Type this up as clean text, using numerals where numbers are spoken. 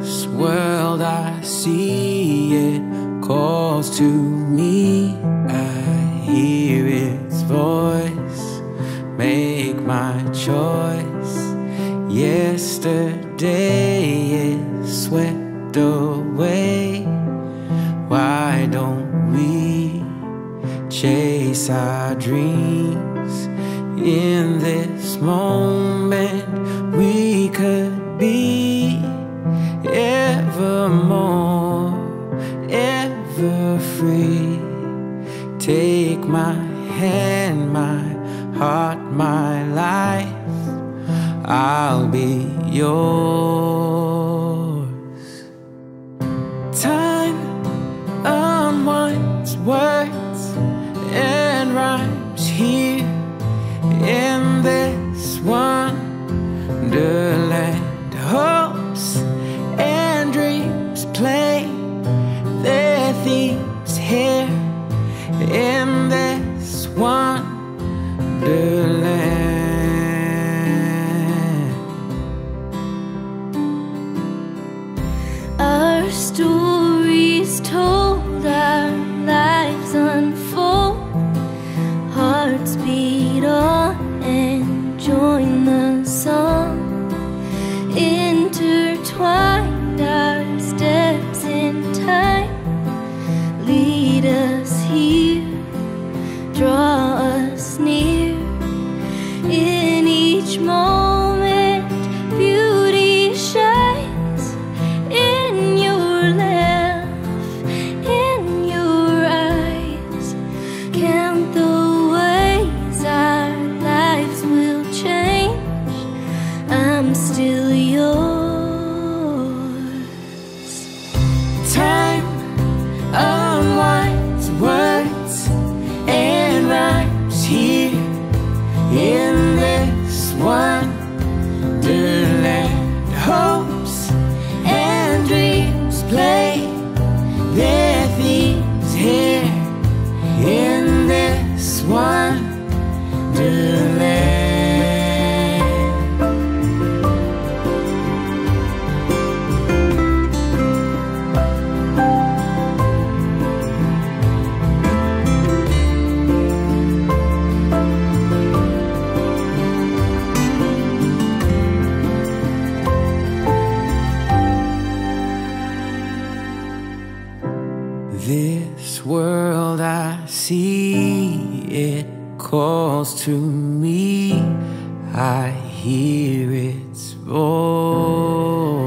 this world I see, it calls to me. I hear its voice, make my choice. Yesterday is swept away. Why don't we chase our dreams? In this moment we could be evermore, ever free. Take my hand, my heart, my life, I'll be yours. Time unwinds words and rhymes here in this wonderland. Hopes and dreams play their themes here in this wonderland. Our stories told, our lives unfold, hearts beat on and join the song. Intertwined our steps in time, lead us here, draw us near. In each moment beauty shines, in your laugh, in your eyes. Count the ways our lives will change, I'm still yours. Time unwinds words and rhymes here in this wonderland. Hopes and dreams play their themes here in this wonderland. This world I see, it calls to me. I hear its voice.